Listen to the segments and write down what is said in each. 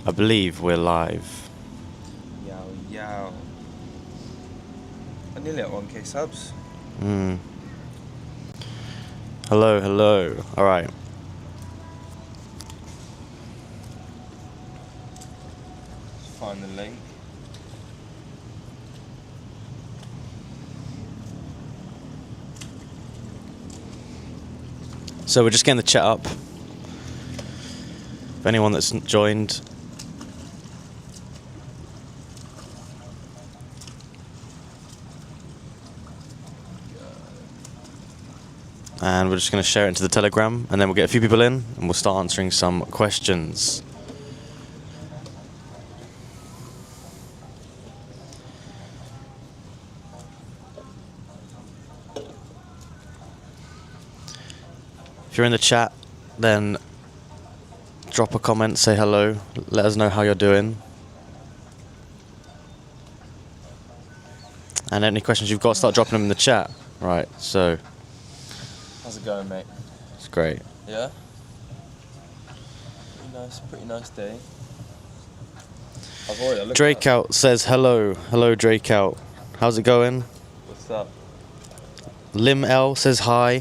I believe we're live. Yow, yow. I'm nearly at 1k subs. Hello, hello. Alright. Let's find the link. So we're just getting the chat up. If anyone that's joined. And we're just going to share it into the Telegram, and then we'll get a few people in, and we'll start answering some questions. If you're in the chat, then drop a comment, say hello, let us know how you're doing. And any questions you've got, start dropping them in the chat. Right, so... How's it going, mate? It's great. Yeah? Pretty nice day. Drake out says hello. Hello, Drake out. How's it going? What's up? Lim L says hi.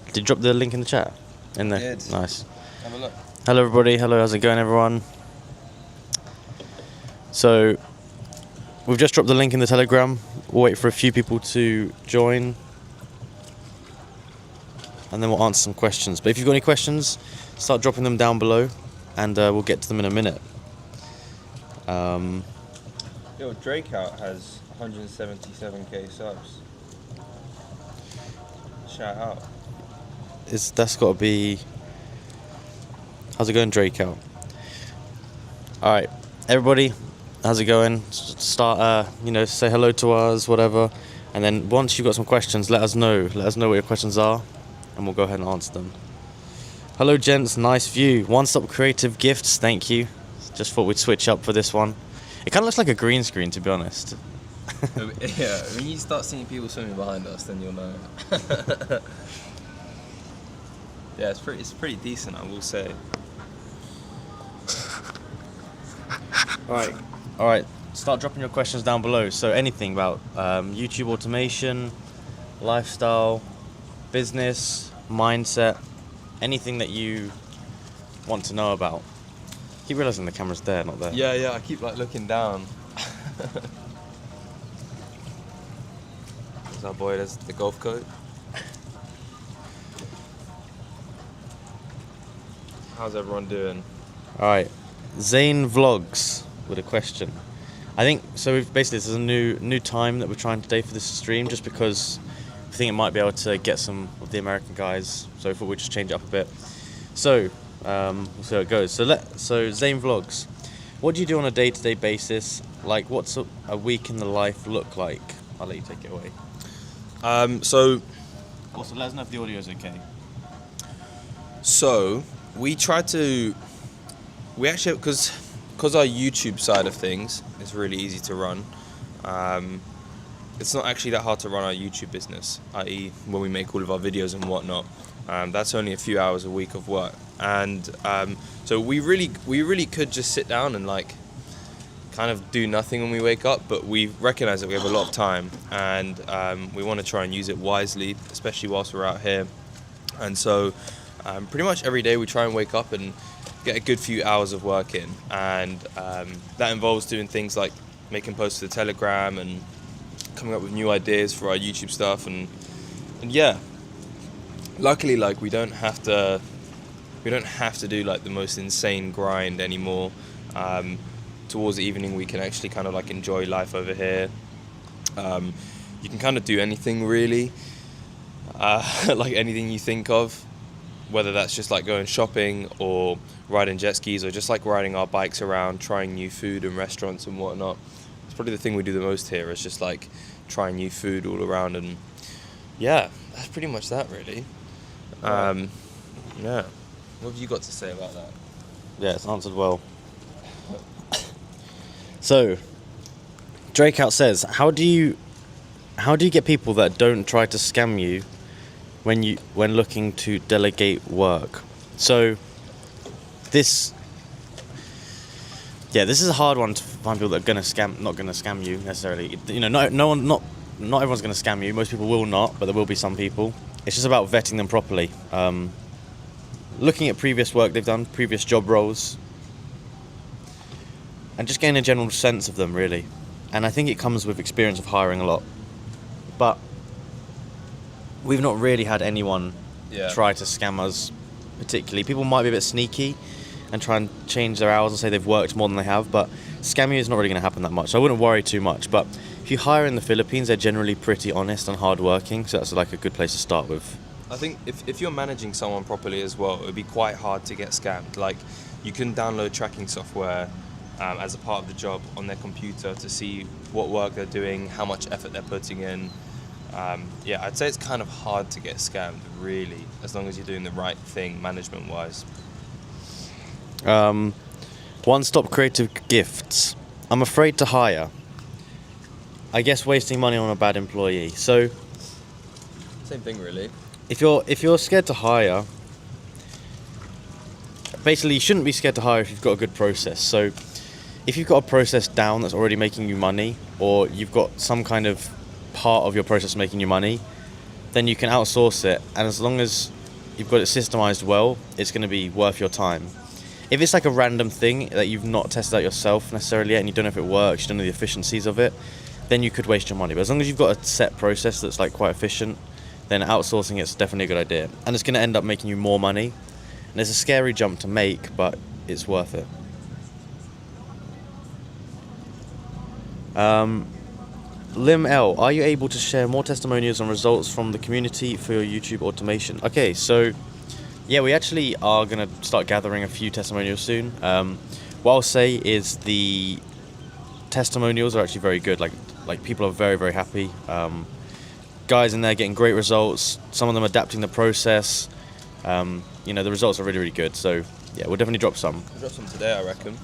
Did you drop the link in the chat? In there? I did. Nice. Have a look. Hello, everybody. Hello, how's it going, everyone? So, we've just dropped the link in the Telegram. We'll wait for a few people to join. And then we'll answer some questions. But if you've got any questions, start dropping them down below, and we'll get to them in a minute. Yo, Drake out has 177k subs. Shout out. That's got to be... How's it going, Drake out? Alright, everybody, how's it going? Start, say hello to us, whatever. And then once you've got some questions, let us know. Let us know what your questions are, and we'll go ahead and answer them. Hello, gents. Nice view. One Stop Creative Gifts. Thank you. Just thought we'd switch up for this one. It kind of looks like a green screen, to be honest. Yeah, when you start seeing people swimming behind us, then you'll know. Yeah, it's pretty decent, I will say. All right. Start dropping your questions down below. So anything about YouTube automation, lifestyle, business, mindset, anything that you want to know about. I keep realizing the camera's there, not there. Yeah, I keep looking down. There's our boy, there's the golf coat. How's everyone doing? All right, Zane Vlogs with a question. I think so. This is a new time that we're trying today for this stream, just because I think it might be able to get some of the American guys. So I thought we'd just change it up a bit. So we'll see how it goes. So Zane Vlogs, what do you do on a day-to-day basis? Like, what's a week in the life look like? I'll let you take it away. So Also, let us know if the audio is okay. we actually, because our YouTube side of things is really easy to run. It's not actually that hard to run our YouTube business, i.e. when we make all of our videos and whatnot. That's only a few hours a week of work, and so we really could just sit down and kind of do nothing when we wake up, but we recognize that we have a lot of time, and we want to try and use it wisely, especially whilst we're out here. And so pretty much every day we try and wake up and get a good few hours of work in, and that involves doing things like making posts to the Telegram and coming up with new ideas for our YouTube stuff, and yeah, luckily we don't have to do the most insane grind anymore. Towards the evening we can actually kind of enjoy life over here. You can kind of do anything really, anything you think of, whether that's just going shopping or riding jet skis or just riding our bikes around, trying new food and restaurants and whatnot. It's probably the thing we do the most here, is just trying new food all around, and yeah, that's pretty much that really. Yeah. What have you got to say about that? Yeah, it's answered well. So, Drake out says, how do you get people that don't try to scam you when looking to delegate work? So, this Yeah, this is a hard one to find people that are not gonna scam you necessarily. You know, not everyone's gonna scam you. Most people will not, but there will be some people. It's just about vetting them properly. Looking at previous work they've done, previous job roles, and just getting a general sense of them, really. And I think it comes with experience of hiring a lot. But we've not really had anyone try to scam us particularly. People might be a bit sneaky and try and change their hours and say they've worked more than they have, but scamming is not really going to happen that much. So I wouldn't worry too much. But if you hire in the Philippines, they're generally pretty honest and hardworking, so that's like a good place to start with. I think if you're managing someone properly as well, it would be quite hard to get scammed. Like, you can download tracking software as a part of the job on their computer to see what work they're doing, how much effort they're putting in. I'd say it's kind of hard to get scammed, really, as long as you're doing the right thing management-wise. One-stop creative gifts. I'm afraid to hire. I guess wasting money on a bad employee. So, Same thing, really. if you're scared to hire, basically you shouldn't be scared to hire if you've got a good process. So, if you've got a process down that's already making you money, or you've got some kind of part of your process making you money, then you can outsource it, and as long as you've got it systemized well, it's going to be worth your time. If it's like a random thing that you've not tested out yourself necessarily yet, and you don't know if it works, you don't know the efficiencies of it, then you could waste your money. But as long as you've got a set process that's like quite efficient, then outsourcing it's definitely a good idea, and it's going to end up making you more money. And it's a scary jump to make, but it's worth it. Lim L, are you able to share more testimonials and results from the community for your YouTube automation? Okay, so yeah, we actually are going to start gathering a few testimonials soon. What I'll say is the testimonials are actually very good. Like people are very, very happy. Guys in there getting great results. Some of them adapting the process. The results are really, really good. So yeah, we'll definitely drop some. We'll drop some today, I reckon.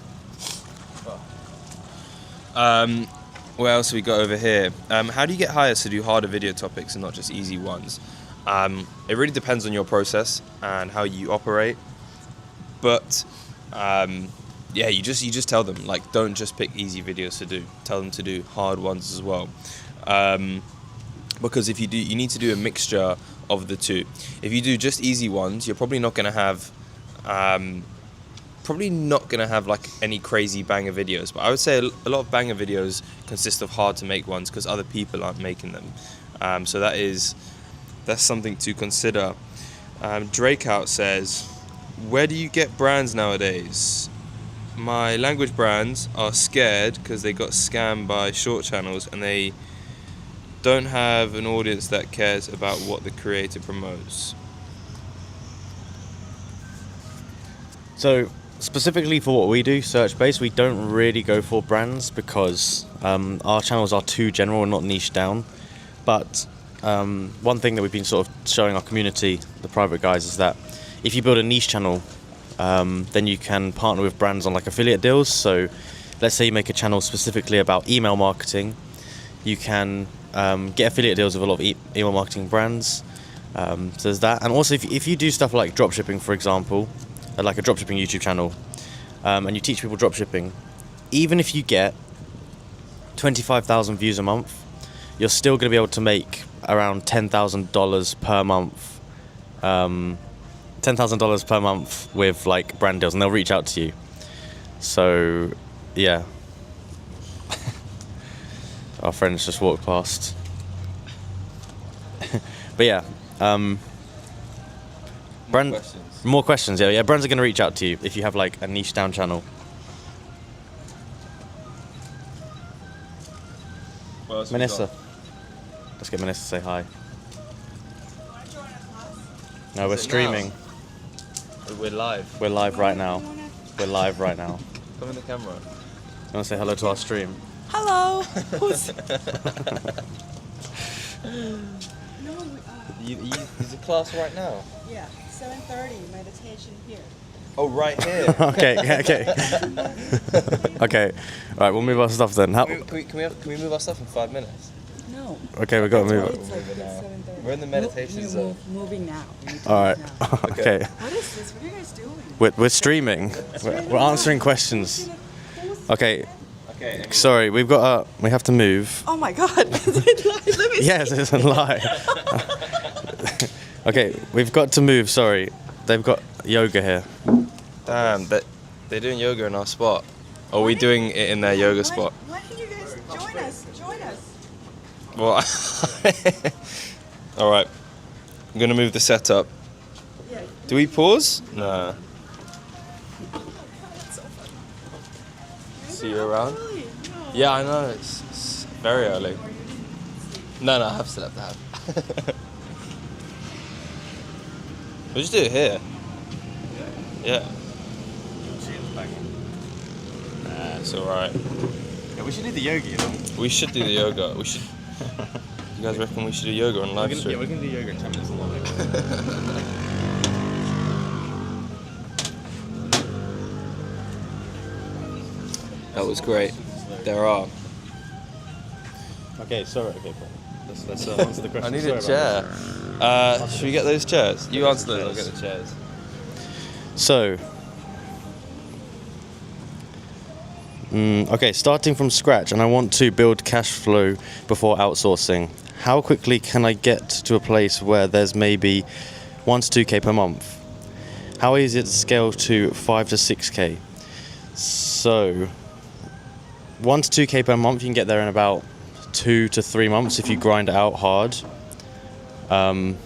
What else have we got over here? How do you get hires to do harder video topics and not just easy ones? It really depends on your process and how you operate. But you just tell them, like, don't just pick easy videos to do. Tell them to do hard ones as well. Because if you do, you need to do a mixture of the two. If you do just easy ones, you're probably not going to have like any crazy banger videos, but I would say a lot of banger videos consist of hard to make ones because other people aren't making them. So that's something to consider. Drakeout says, where do you get brands nowadays? My language brands are scared because they got scammed by short channels and they don't have an audience that cares about what the creator promotes. So specifically for what we do, search-based, we don't really go for brands because our channels are too general and not niche down. But one thing that we've been sort of showing our community, the private guys, is that if you build a niche channel, then you can partner with brands on like affiliate deals. So let's say you make a channel specifically about email marketing, you can get affiliate deals with a lot of email marketing brands. So there's that. And also if you do stuff like dropshipping, for example, like a dropshipping YouTube channel, and you teach people dropshipping, even if you get 25,000 views a month, you're still going to be able to make around $10,000 per month. $10,000 per month with like brand deals, and they'll reach out to you. So, yeah. Our friends just walked past. But yeah, more questions. Yeah, brands are going to reach out to you if you have like a niche down channel. Manessa. Let's get Manessa to say hi. No, we're streaming. We're live. We're live right now. We're live right now. Come in the camera. You want to say hello to our stream? Hello. Is the class right now? Yeah, 7:30 meditation here. Oh, right here. Okay. Okay. All right, we'll move our stuff then. Can we move our stuff in 5 minutes? No. Okay, we've got to move it. It's like 7:30. We're in the meditation zone. Moving now. All right. Now. Okay. What is this? What are you guys doing? We're streaming. We're answering questions. Okay, Okay. sorry, we have to move. Oh my God. Let me Yes, it's a lie. Okay, we've got to move, sorry. They've got yoga here. Damn, they're doing yoga in our spot. Or are we doing it in their yoga spot? Why don't you guys join us? Join us. Well, all right. I'm gonna move the setup. Yeah. Do we pause? No. See you around? Really? No. Yeah, I know. It's very early. No, I have still have to have. We'll just do it here. Yeah. Nah, it's alright. Yeah, we should do the yoga, you know? We should do the yoga. We should. You guys reckon we should do yoga on live stream? we're gonna do yoga in 10 minutes long. That was great. There are. Okay, sorry, okay, let's answer the question. I need Sorry a about chair. Should we get those chairs? You answer those. I'll get the chairs. So, okay, starting from scratch, and I want to build cash flow before outsourcing. How quickly can I get to a place where there's maybe 1 to 2k per month? How easy is it to scale to 5 to 6k? So, 1 to 2k per month, you can get there in about 2 to 3 months if you grind it out hard. And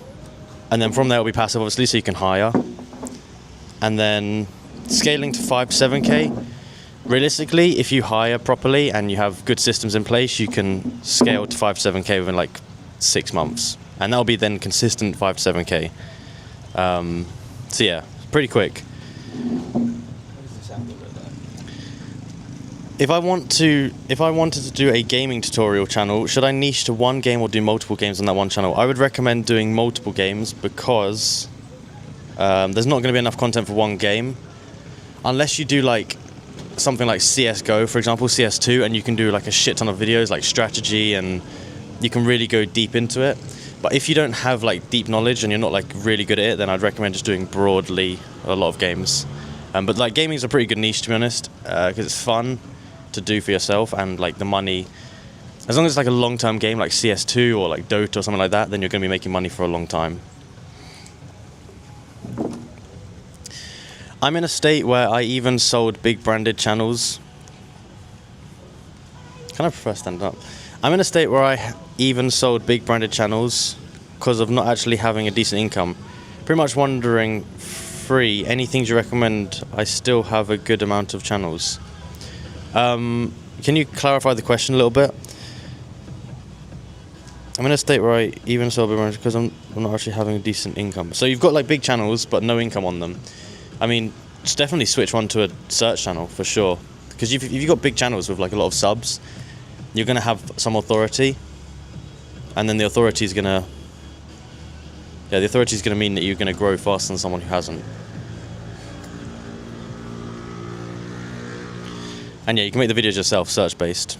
then from there it'll be passive, obviously, so you can hire. And then scaling to 5 to 7k, realistically, if you hire properly and you have good systems in place, you can scale to 5 to 7k within like 6 months. And that'll be then consistent 5 to 7k. So yeah, pretty quick. If I wanted to do a gaming tutorial channel, should I niche to one game or do multiple games on that one channel? I would recommend doing multiple games because there's not going to be enough content for one game. Unless you do like something like CSGO, for example, CS2, and you can do like a shit ton of videos like strategy and you can really go deep into it. But if you don't have like deep knowledge and you're not like really good at it, then I'd recommend just doing broadly a lot of games. But like gaming is a pretty good niche, to be honest, because it's fun to do for yourself, and like the money, as long as it's like a long-term game like CS2 or like Dota or something like that, then you're going to be making money for a long time. I'm in a state where I even sold big branded channels. Can I prefer stand up? I'm in a state where I even sold big branded channels because of not actually having a decent income. Pretty much wondering, free, any things you recommend? I still have a good amount of channels. Can you clarify the question a little bit? I'm in a state where I even sold big brands because I'm not actually having a decent income. So you've got like big channels but no income on them. I mean, just definitely switch one to a search channel for sure. Because if you've got big channels with like a lot of subs, you're going to have some authority, and then the authority is going to mean that you're going to grow faster than someone who hasn't. And yeah, you can make the videos yourself, search based.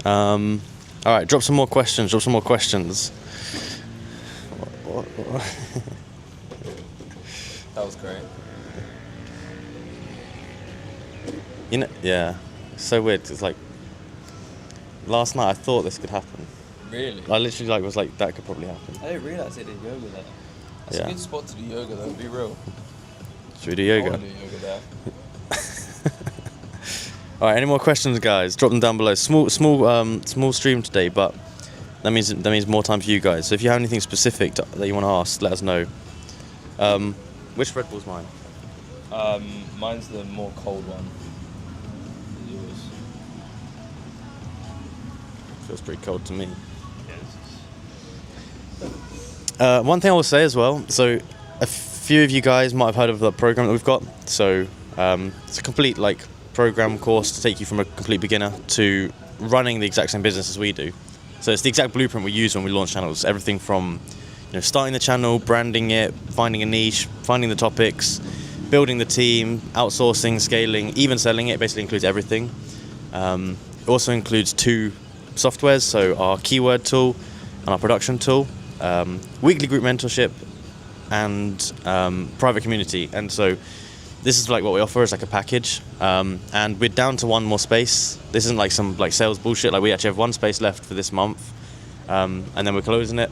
Alright, drop some more questions. That was great. You know, yeah, it's so weird. It's like last night I thought this could happen. Really? I literally like was like that could probably happen. I didn't realise they did yoga there. That's Yeah. a good spot to do yoga though, be real. Should we do I yoga? wanna do yoga there. All right, any more questions, guys? Drop them down below. Small stream today, but that means more time for you guys. So if you have anything specific that you want to ask, let us know. Which Red Bull's mine? Mine's the more cold one. Feels pretty cold to me. One thing I will say as well. So a few of you guys might have heard of the program that we've got. So it's a complete like program course to take you from a complete beginner to running the exact same business as we do. So it's the exact blueprint we use when we launch channels. Everything from starting the channel, branding it, finding a niche, finding the topics, building the team, outsourcing, scaling, even selling it. Basically includes everything. It also includes 2 softwares, so our keyword tool and our production tool, weekly group mentorship, and private community. And so this is like what we offer as like a package, and we're down to one more space. This isn't like some like sales bullshit. Like we actually have one space left for this month, and then we're closing it.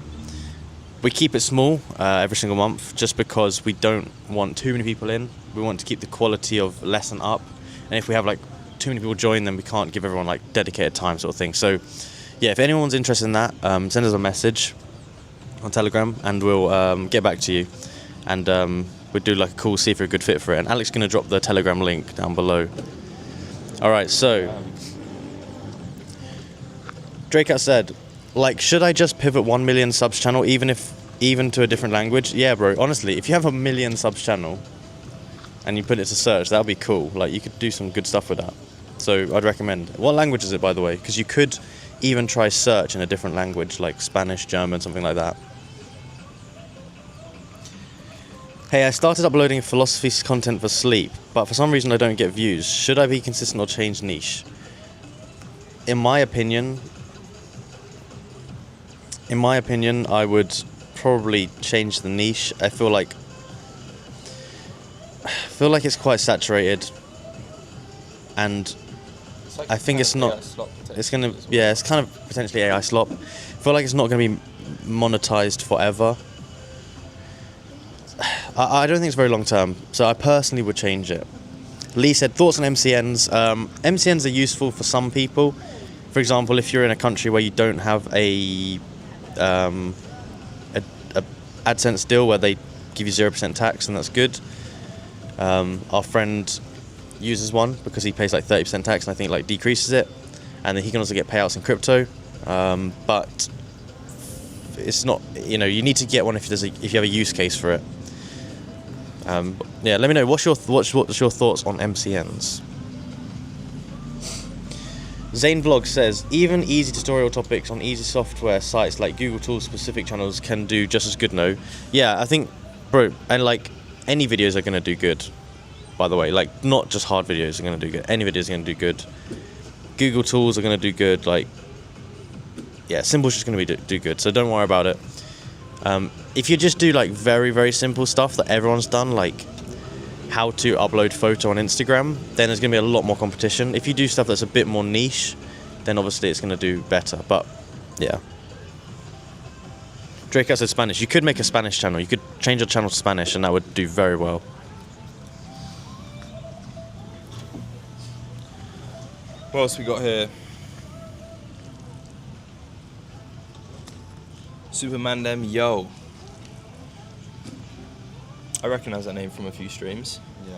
We keep it small every single month just because we don't want too many people in. We want to keep the quality of lesson up, and if we have like too many people join, then we can't give everyone like dedicated time sort of thing. So yeah, if anyone's interested in that, send us a message on Telegram and we'll get back to you, and we'll do like a call, see if you're a good fit for it. And Alex is going to drop the Telegram link down below. Alright, so Drakeout said, like, should I just pivot 1 million subs channel even to a different language? Yeah, bro, honestly, if you have a 1 million subs channel and you put it to search, that would be cool. Like, you could do some good stuff with that. So I'd recommend. What language is it, by the way? Because you could even try search in a different language, like Spanish, German, something like that. Hey, I started uploading philosophy content for sleep, but for some reason I don't get views. Should I be consistent or change niche? In my opinion, I would probably change the niche. I feel like it's quite saturated, and I think it's not. It's gonna, yeah, it's kind of potentially AI slop. I feel like it's not gonna be monetized forever. I don't think it's very long term, so I personally would change it. Lee said, thoughts on MCNs. MCNs are useful for some people. For example, if you're in a country where you don't have a AdSense deal where they give you 0% tax, and that's good. Our friend uses one because he pays like 30% tax, and I think like decreases it, and then he can also get payouts in crypto. But it's not, you need to get one if you have a use case for it. Yeah, let me know what's your thoughts on MCNs. Zane Vlog says, even easy tutorial topics on easy software sites like Google Tools specific channels can do just as good. No, yeah, I think, bro, and like any videos are gonna do good. By the way, like not just hard videos are gonna do good. Any videos are gonna do good. Google Tools are gonna do good. Like, yeah, Simple's just gonna do good. So don't worry about it. If you just do like very, very simple stuff that everyone's done, like how to upload photo on Instagram, then there's going to be a lot more competition. If you do stuff that's a bit more niche, then obviously it's going to do better. But yeah. Drake said Spanish. You could make a Spanish channel. You could change your channel to Spanish and that would do very well. What else we got here? Supermandem, yo. I recognise that name from a few streams. Yeah.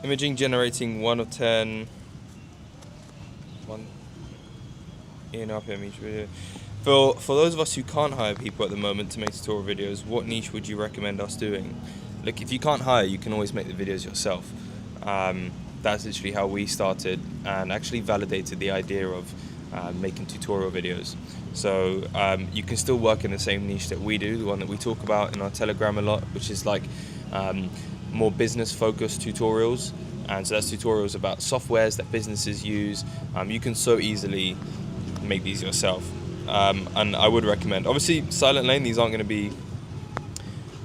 Imaging generating 1 of 10. 1 in RPM each video. For those of us who can't hire people at the moment to make tutorial videos, what niche would you recommend us doing? Look, if you can't hire, you can always make the videos yourself. That's literally how we started and actually validated the idea of making tutorial videos. So you can still work in the same niche that we do, the one that we talk about in our Telegram a lot, which is like more business focused tutorials. And so that's tutorials about softwares that businesses use. You can so easily make these yourself. And I would recommend, obviously Silent Lane, these aren't going to be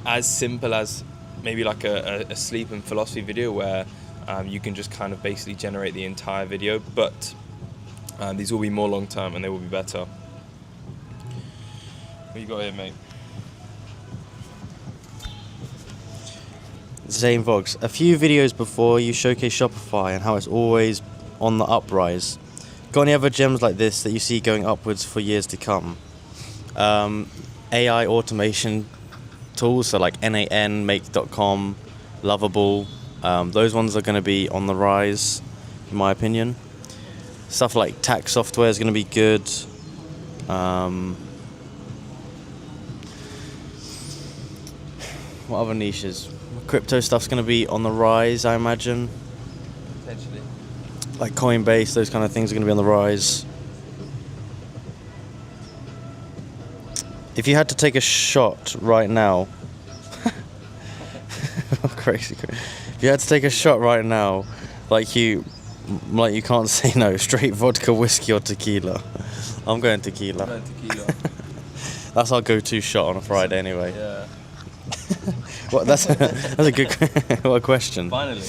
as simple as maybe like a sleep and philosophy video where you can just kind of basically generate the entire video, but these will be more long term and they will be better. What you got here, mate? Zane Vox, a few videos before you showcase Shopify and how it's always on the uprise. Got any other gems like this that you see going upwards for years to come? AI automation tools, so like NAN, Make.com, Lovable, those ones are going to be on the rise, in my opinion. Stuff like tax software is going to be good. What other niches? Crypto stuff's going to be on the rise, I imagine. Potentially. Like Coinbase, those kind of things are going to be on the rise. If you had to take a shot right now, crazy. If you had to take a shot right now, like you can't say no, straight vodka, whiskey, or tequila. I'm going tequila. I'm going tequila. That's our go-to shot on a Friday, anyway. Yeah. Well, that's a good what a question. Finally.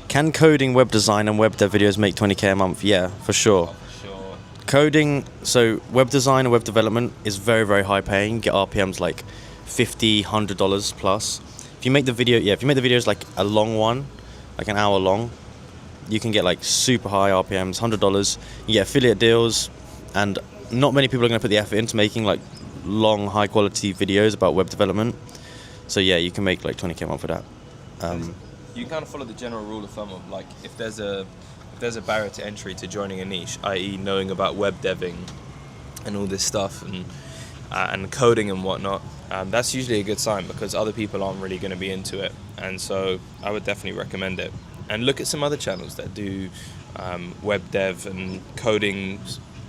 Can coding, web design, and web dev videos make 20k a month? Yeah, for sure. Sure. Coding, so web design and web development is very, very high paying. Get RPMs like $50, $100 plus. If you make the videos like a long one, like an hour long, you can get like super high RPMs, $100. You get affiliate deals, and not many people are going to put the effort into making like long, high quality videos about web development. So yeah, you can make like 20k a month for that. You kind of follow the general rule of thumb of like if there's a barrier to entry to joining a niche, i.e. knowing about web deving and all this stuff and coding and whatnot, that's usually a good sign because other people aren't really going to be into it. And so I would definitely recommend it. And look at some other channels that do web dev and coding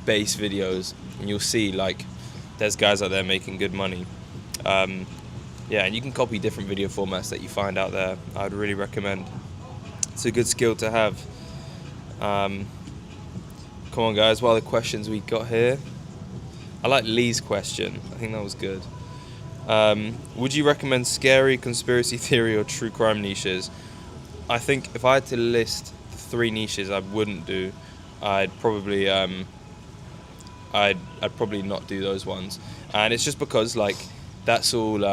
based videos, and you'll see like there's guys out there making good money. Yeah, and you can copy different video formats that you find out there. I'd really recommend. It's a good skill to have. Come on, guys. What are the questions we got here? I like Lee's question. I think that was good. Would you recommend scary, conspiracy theory, or true crime niches? I think if I had to list 3 niches I wouldn't do, I'd probably I'd probably not do those ones. And it's just because like that's all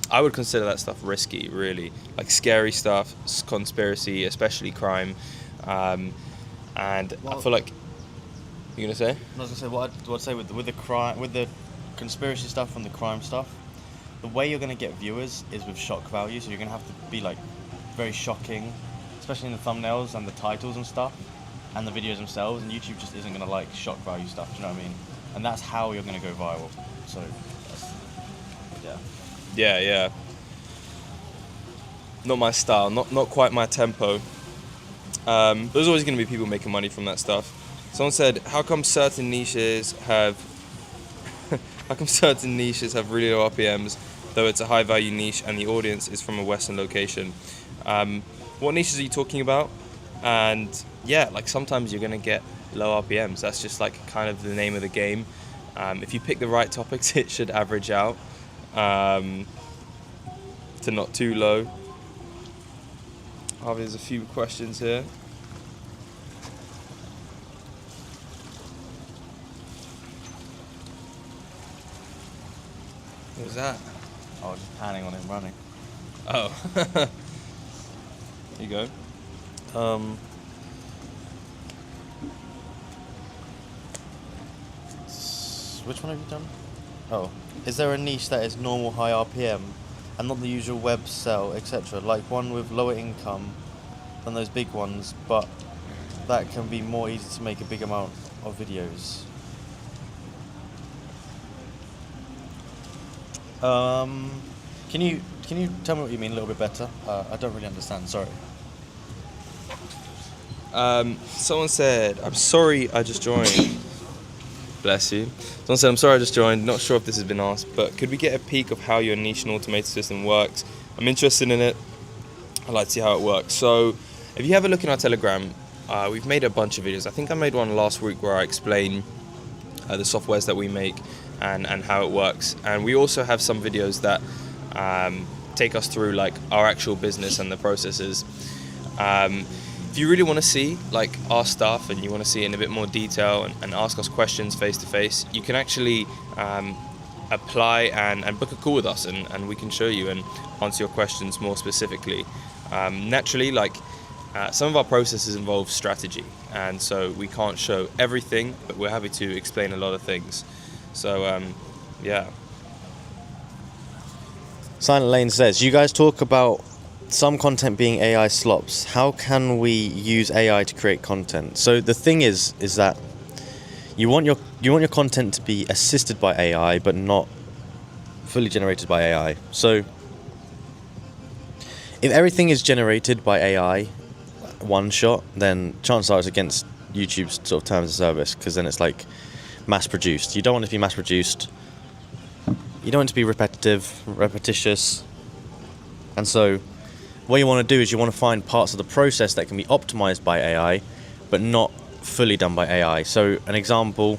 I would consider that stuff risky, really. Like scary stuff, conspiracy, especially crime. And I feel like you're gonna say? I was gonna say what I'd say with the crime, with the conspiracy stuff and the crime stuff. The way you're gonna get viewers is with shock value. So you're gonna have to be like very shocking, especially in the thumbnails and the titles and stuff, and the videos themselves. And YouTube just isn't gonna like shock value stuff. Do you know what I mean? And that's how you're gonna go viral. So, yeah. Yeah. Not my style. Not quite my tempo. There's always gonna be people making money from that stuff. Someone said, how come certain niches have really low RPMs, though it's a high value niche and the audience is from a Western location? What niches are you talking about? And yeah, like sometimes you're gonna get low RPMs. That's just like kind of the name of the game. If you pick the right topics, it should average out to not too low. There's a few questions here. What was that? I was just panning on him running. Oh. There you go. Which one have you done? Oh, is there a niche that is normal high RPM and not the usual web sell, etc., like one with lower income than those big ones, but that can be more easy to make a big amount of videos? Can you tell me what you mean a little bit better? I don't really understand, sorry. Someone said, I'm sorry I just joined. Bless you. Someone said, I'm sorry I just joined. Not sure if this has been asked, but could we get a peek of how your niche and automated system works? I'm interested in it. I'd like to see how it works. So if you have a look in our Telegram, we've made a bunch of videos. I think I made one last week where I explain the softwares that we make and how it works. And we also have some videos that take us through like our actual business and the processes. If you really want to see like our stuff and you want to see it in a bit more detail and ask us questions face to face, you can actually apply and book a call with us and we can show you and answer your questions more specifically. Naturally, like some of our processes involve strategy, and so we can't show everything, but we're happy to explain a lot of things. So yeah. Silent Lane says, you guys talk about some content being AI slops. How can we use AI to create content? So the thing is that you want your content to be assisted by AI, but not fully generated by AI. So if everything is generated by AI, one shot, then chances are it's against YouTube's sort of terms of service, because then it's like mass produced. You don't want it to be mass produced. You don't want it to be repetitious. And so what you want to do is you want to find parts of the process that can be optimized by AI, but not fully done by AI. So an example,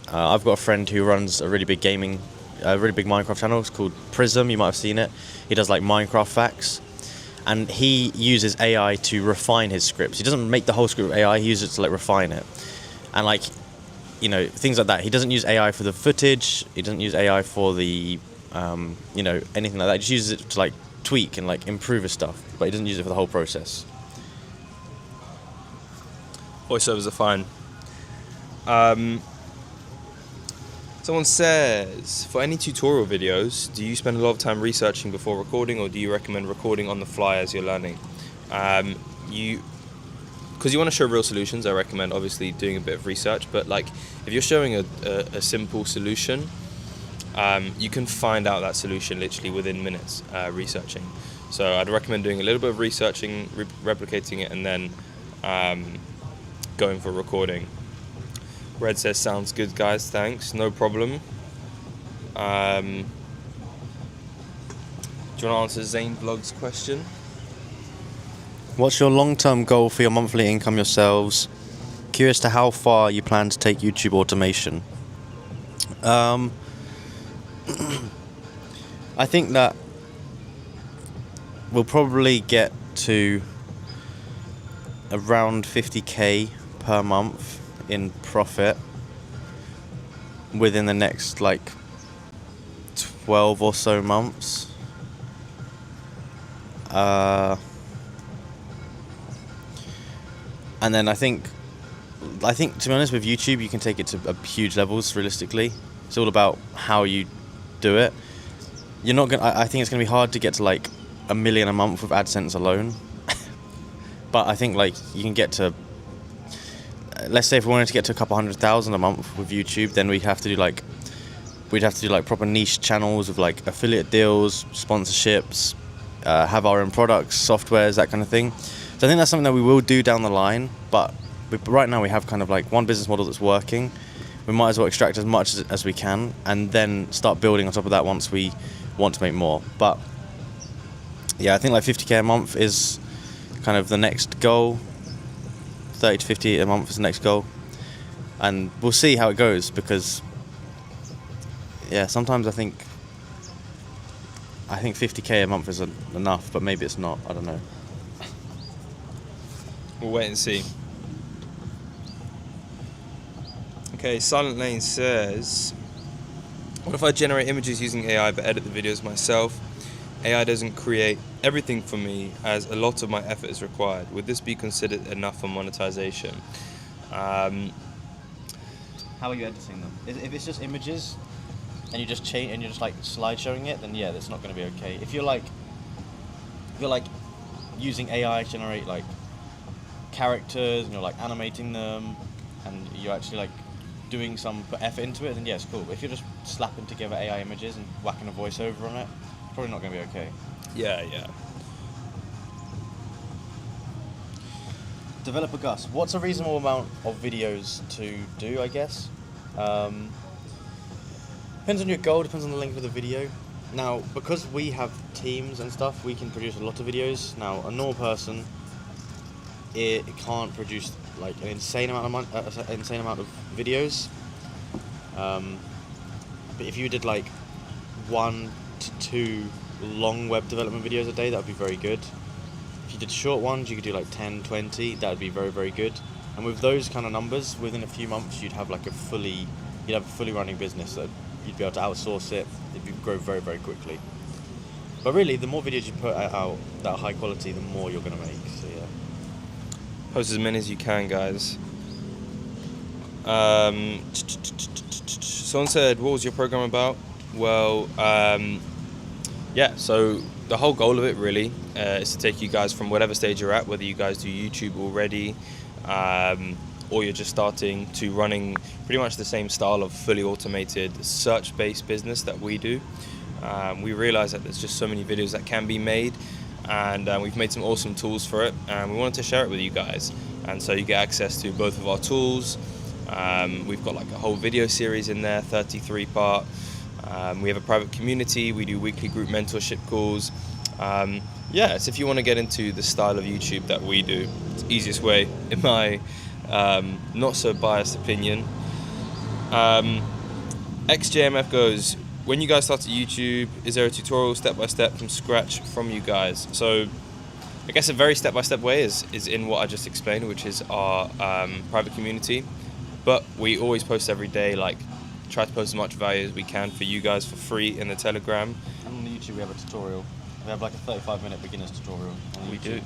I've got a friend who runs a really big gaming a really big Minecraft channel. It's called Prism. You might have seen it. He does like Minecraft facts, and he uses AI to refine his scripts. He doesn't make the whole script with AI. He uses it to like refine it, and like, you know, things like that. He doesn't use AI for the footage. He doesn't use AI for the, you know, anything like that. He just uses it to like tweak and like improve his stuff, but he doesn't use it for the whole process. Voiceovers are fine. Someone says, for any tutorial videos, do you spend a lot of time researching before recording, or do you recommend recording on the fly as you're learning? Because you want to show real solutions, I recommend obviously doing a bit of research. But like, if you're showing a simple solution, you can find out that solution literally within minutes researching. So I'd recommend doing a little bit of researching, replicating it, and then going for recording. Red says, sounds good, guys, thanks, no problem. Do you want to answer Zane Vlog's question? What's your long-term goal for your monthly income yourselves? Curious to how far you plan to take YouTube automation. I think that we'll probably get to around 50k per month in profit within the next like 12 or so months. And then I think to be honest, with YouTube you can take it to huge levels. Realistically, it's all about how you do it. You're not gonna. I think it's gonna be hard to get to like 1 million a month with AdSense alone. But I think like you can get to, let's say if we wanted to get to a couple 100,000 a month with YouTube, then we'd have to do like proper niche channels with like affiliate deals, sponsorships, have our own products, softwares, that kind of thing. So I think that's something that we will do down the line, but right now we have kind of like one business model that's working. We might as well extract as much as we can and then start building on top of that once we want to make more. But yeah, I think like 50k a month is kind of the next goal. 30 to 50 a month is the next goal, and we'll see how it goes, because yeah, sometimes I think 50k a month is enough, but maybe it's not. I don't know. We'll wait and see. Okay, Silent Lane says, what if I generate images using AI but edit the videos myself? AI doesn't create everything for me, as a lot of my effort is required. Would this be considered enough for monetization? How are you editing them? If it's just images and you just change and you're just like slideshowing it, then yeah, that's not going to be okay. If you're like using AI to generate like characters and you're like animating them and you're actually like doing some effort into it, then yeah, it's cool. But if you're just slapping together AI images and whacking a voiceover on it, probably not going to be okay. Yeah. Developer Gus, what's a reasonable amount of videos to do, I guess? Depends on your goal, depends on the length of the video. Now, because we have teams and stuff, we can produce a lot of videos. Now, a normal person, it can't produce like an insane amount of videos. But if you did like 1 to 2 long web development videos a day, that would be very good. If you did short ones, you could do like 10, 20, that would be very, very good. And with those kind of numbers, within a few months, you'd have a fully running business. So you'd be able to outsource it, it'd grow very, very quickly. But really, the more videos you put out that are high quality, the more you're going to make, so yeah. Post as many as you can, guys. Someone said, what was your program about? Well, yeah, so the whole goal of it really is to take you guys from whatever stage you're at, whether you guys do YouTube already, or you're just starting, to running pretty much the same style of fully automated search-based business that we do. We realize that there's just so many videos that can be made, and we've made some awesome tools for it, and we wanted to share it with you guys. And so you get access to both of our tools. We've got like a whole video series in there, 33-part. We have a private community. We do weekly group mentorship calls. Yeah, it's if you want to get into the style of YouTube that we do. It's the easiest way, in my not so biased opinion. XJMF goes, when you guys started YouTube, is there a tutorial step by step from scratch from you guys? So I guess a very step by step way is in what I just explained, which is our private community. But we always post every day, like try to post as much value as we can for you guys for free in the Telegram. And on YouTube we have a tutorial. We have like a 35-minute beginner's tutorial on We YouTube. do.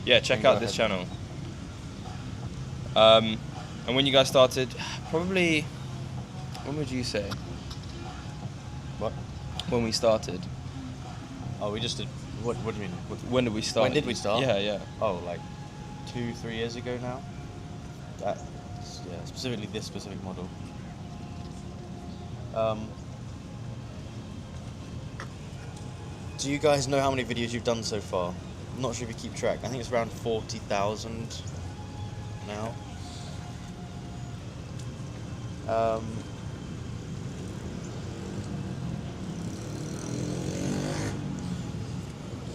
Yeah, check out this channel. And when you guys started, probably, when would you say? What? When we started. Oh, we just did. What do you mean? When did we start? When did we start? Yeah. Oh, like 2-3 years ago now. Specifically this specific model. Do you guys know how many videos you've done so far? I'm not sure if you keep track. I think it's around 40,000 now.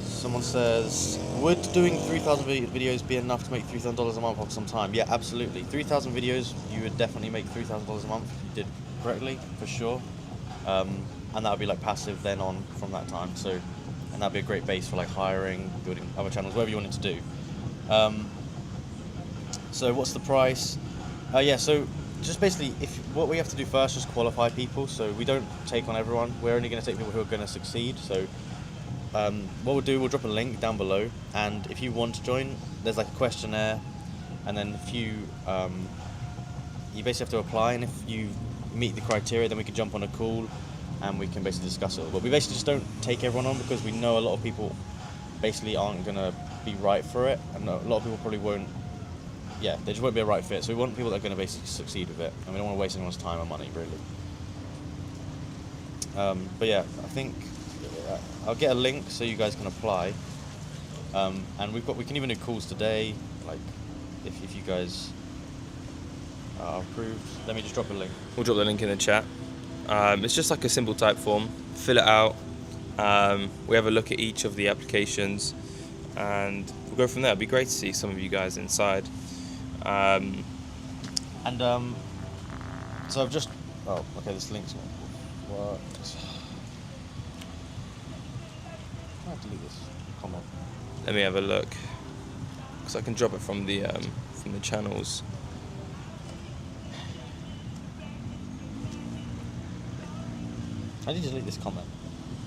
Someone says, would doing 3,000 videos be enough to make $3,000 a month after some time? Yeah, absolutely. 3,000 videos, you would definitely make $3,000 a month if you did correctly, for sure. And that would be like passive then on from that time. So, and that'd be a great base for like hiring, building other channels, whatever you wanted to do. So what's the price? So just basically, what we have to do first is qualify people. So we don't take on everyone. We're only going to take people who are going to succeed. So what we'll do, we'll drop a link down below, and if you want to join, there's like a questionnaire, and then if you basically have to apply, and if you meet the criteria, then we can jump on a call and we can basically discuss it all. But we basically just don't take everyone on because we know a lot of people basically aren't going to be right for it, and a lot of people probably won't, they just won't be a right fit. So we want people that are going to basically succeed with it, and we don't want to waste anyone's time or money, really. But yeah, I think I'll get a link so you guys can apply, and we can even do calls today, like if you guys are approved. Let me just drop a link. We'll drop the link in the chat. It's just like a simple type form. Fill it out. We have a look at each of the applications, and we'll go from there. It'd be great to see some of you guys inside. So I've just. Oh, okay. This link's not worked. I have to delete this comment. Let me have a look, because I can drop it from the channels. How do you delete this comment?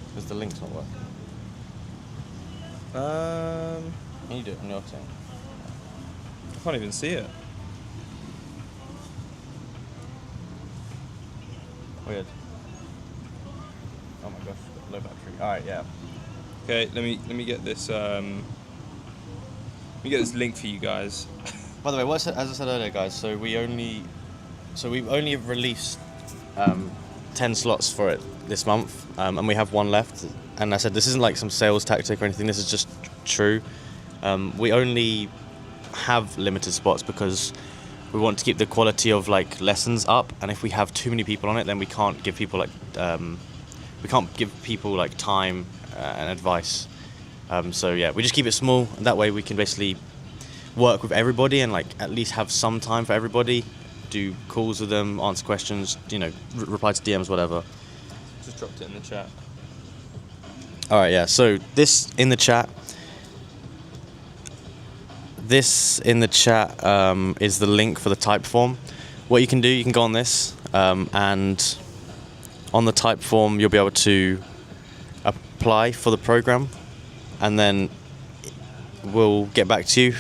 Because the link's not working. Can you do it on your thing? I can't even see it. Weird. Oh my gosh, low battery. Alright, yeah. Okay, let me get this. Let me get this link for you guys. By the way, as I said earlier, guys, we've only released 10 slots for it this month, and we have one left. And I said this isn't like some sales tactic or anything. This is just true. We only have limited spots because we want to keep the quality of like lessons up. And if we have too many people on it, then we can't give people like time and advice. So yeah, we just keep it small. And that way we can basically work with everybody and like at least have some time for everybody. Do calls with them, answer questions, reply to DMs, whatever. Just dropped it in the chat. All right, yeah. So this in the chat is the link for the type form. What you can do, you can go on this, and on the type form you'll be able to apply for the program, and then we'll get back to you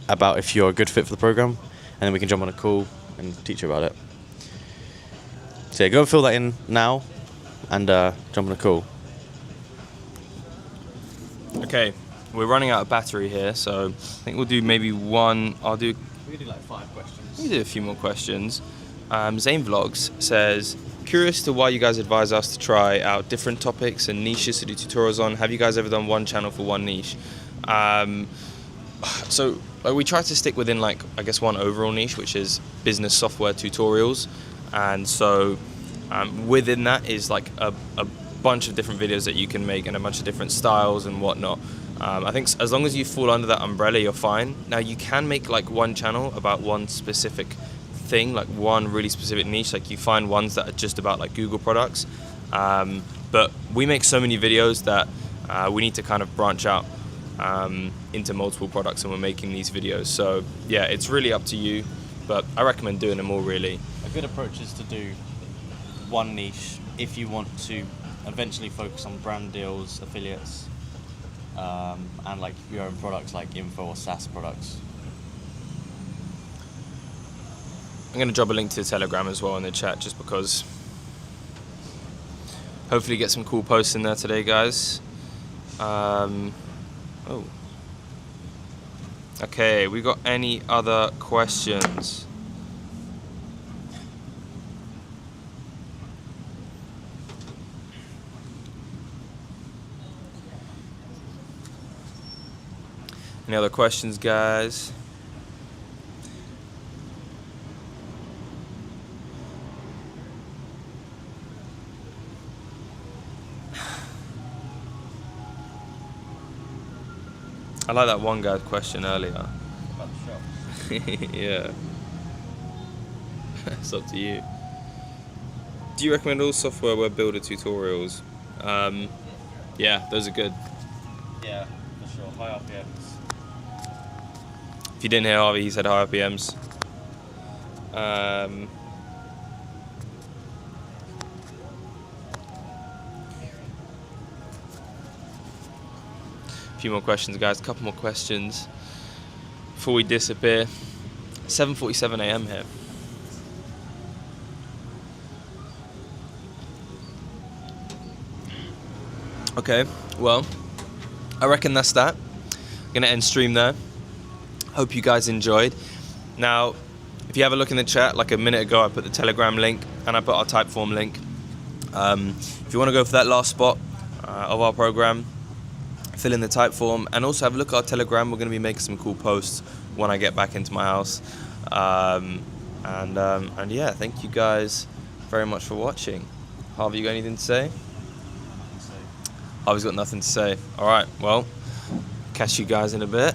about if you're a good fit for the program, and then we can jump on a call and teach you about it. So yeah, go and fill that in now, and jump on a call. Okay, we're running out of battery here, so I think we'll do maybe one. We could do like 5 questions. We do a few more questions. Zane Vlogs says, curious to why you guys advise us to try out different topics and niches to do tutorials on. Have you guys ever done one channel for one niche? So we try to stick within like, I guess, one overall niche, which is business software tutorials. And so within that is like a bunch of different videos that you can make and a bunch of different styles and whatnot. I think as long as you fall under that umbrella, you're fine. Now you can make like one channel about one specific thing, like one really specific niche. Like you find ones that are just about like Google products, But we make so many videos that we need to kind of branch out into multiple products, and we're making these videos. So yeah, it's really up to you, but I recommend doing them all really. A good approach is to do one niche if you want to eventually focus on brand deals, affiliates, and like your own products like info or SaaS products. I'm going to drop a link to the Telegram as well in the chat, just because hopefully get some cool posts in there today, guys. Oh. Okay, we got any other questions? Any other questions, guys? I like that one guy's question earlier. About the shop. Yeah. It's up to you. Do you recommend all software web builder tutorials? Yeah, those are good. Yeah, for sure. High RPMs. If you didn't hear Harvey, he said high RPMs. A few more questions, guys. A couple more questions before we disappear. 7:47 a.m. here. Okay, well, I reckon that's that. I'm gonna end stream there. Hope you guys enjoyed. Now, if you have a look in the chat, like a minute ago, I put the Telegram link and I put our Typeform link. If you want to go for that last spot of our program, fill in the Typeform, and also have a look at our Telegram. We're going to be making some cool posts when I get back into my house. And yeah, thank you guys very much for watching. Harvey, you got anything to say? Harvey's got nothing to say. All right, well, catch you guys in a bit.